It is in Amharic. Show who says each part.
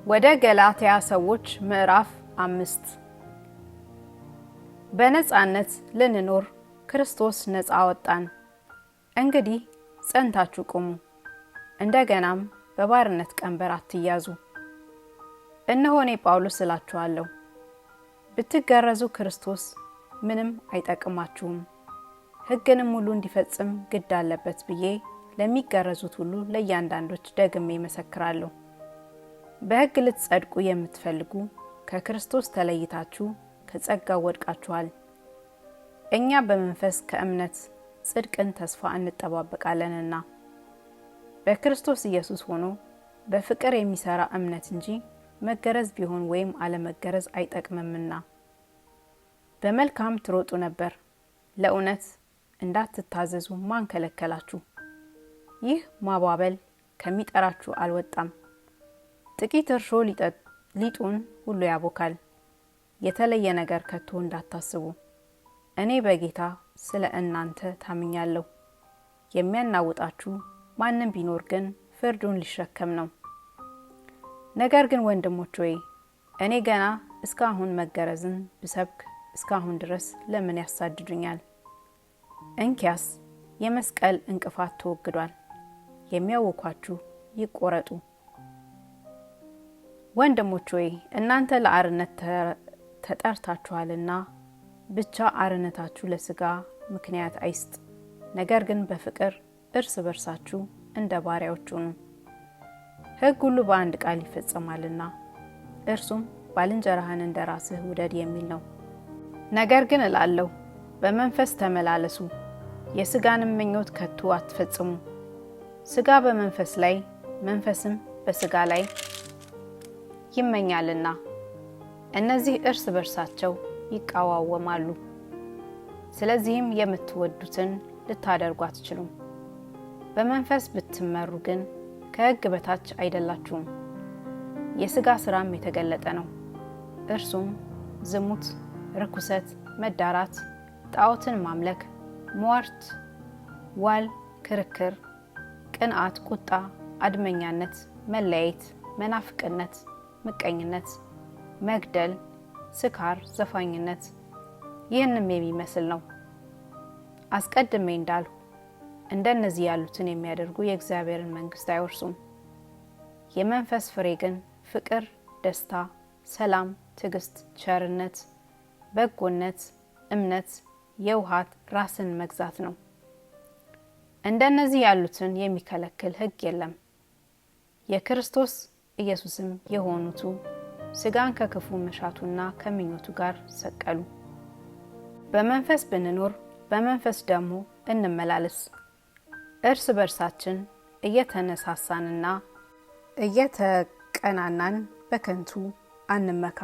Speaker 1: ወደ ገላትያ ሰዎች ምዕራፍ 5 በነጻነት ልንኖር ክርስቶስ ነጻ አወጣን። እንግዲህ ጸንታችሁ ቁሙ፣ እንደገናም በባርነት ቀንበር አትያዙ። እነሆ እኔ ጳውሎስ እላችኋለሁ፣ ብትገረዙ ክርስቶስ ምንም አይጠቅማችሁም። ሕግንም ሁሉ እንዲፈጽም ግድ አለበት ብዬ ለሚገረዙት ሁሉ ለእያንዳንዶች ደግሜ መሰክራለሁ። በሕግ ልትጸድቁ የምትፈልጉ ከክርስቶስ ተለይታችሁ ከጸጋው ወድቃችኋል። እኛ በመንፈስ ከእምነት ጽድቅን ተስፋ እንጠባበቃለንና በክርስቶስ ኢየሱስ ሆኖ በፍቅር የሚሰራ እምነት እንጂ መገረዝ ቢሆን ወይም አለመገረዝ አይጠቅምምና። በመልካም ትሮጡ ነበር፣ ለእውነት እንዳትታዘዙ ማን ከለከላችሁ? ይህ ማባበል ከሚጠራችሁ አልወጣም። ጥቂት እርሾ ሊጡን ሁሉ ያቦካል። የተለየ ነገር ከቶ እንዳታስቡ፣ እኔ በጌታ ስለ እናንተ ታምኛለሁ። የሚያናውጣችሁ ማንም ቢኖር ግን ፍርዱን ሊሸከም ነው። ነገር ግን ወንድሞች ሆይ እኔ ገና እስካሁን መገረዝን ብሰብክ እስካሁን ድረስ ለምን ያሳድዱኛል? እንኪያስ የመስቀል እንቅፋት ተወግዷል። የሚያውኳችሁ ይቆረጡ። ወንድሞች ሆይ እናንተ ለአርነት ተጠርታችኋልና ብቻ አርነታችሁ ለሥጋ ምክንያት አይስጥ፣ ነገር ግን በፍቅር እርስ በርሳችሁ እንደ ባሪያዎች ሁኑ። ሕግ ሁሉ በአንድ ቃል ይፈጸማልና እርሱም ባልንጀራህን እንደ ራስህ ውደድ የሚል ነው። ነገር ግን እላለሁ በመንፈስ ተመላለሱ፣ የሥጋንም ምኞት ከቶ አትፈጽሙ። ሥጋ በመንፈስ ላይ መንፈስም በሥጋ ላይ ይመኛልና እነዚህ እርስ በርሳቸው ይቃዋወማሉ። ስለዚህም የምትወዱትን ልታደርጉ አትችሉም። በመንፈስ ብትመሩ ግን ከሕግ በታች አይደላችሁም። የሥጋ ሥራም የተገለጠ ነው፤ እርሱም ዝሙት፣ ርኩሰት፣ መዳራት፣ ጣዖትን ማምለክ፣ ሟርት፣ ዋል፣ ክርክር፣ ቅንዓት፣ ቁጣ፣ አድመኛነት፣ መለያየት፣ መናፍቅነት፣ ምቀኝነት፣ መግደል፣ ስካር፣ ዘፋኝነት ይህንም የሚመስል ነው። አስቀድሜ እንዳልሁ እንደነዚህ ያሉትን የሚያደርጉ የእግዚአብሔርን መንግሥት አይወርሱም። የመንፈስ ፍሬ ግን ፍቅር፣ ደስታ፣ ሰላም፣ ትዕግስት፣ ቸርነት፣ በጎነት፣ እምነት፣ የውሃት፣ ራስን መግዛት ነው። እንደነዚህ ያሉትን የሚከለክል ሕግ የለም። የክርስቶስ ኢየሱስም የሆኑቱ ሥጋን ከክፉ መሻቱና ከምኞቱ ጋር ሰቀሉ። በመንፈስ ብንኖር በመንፈስ ደግሞ እንመላለስ። እርስ በርሳችን እየተነሳሳንና እየተቀናናን በከንቱ አንመካ።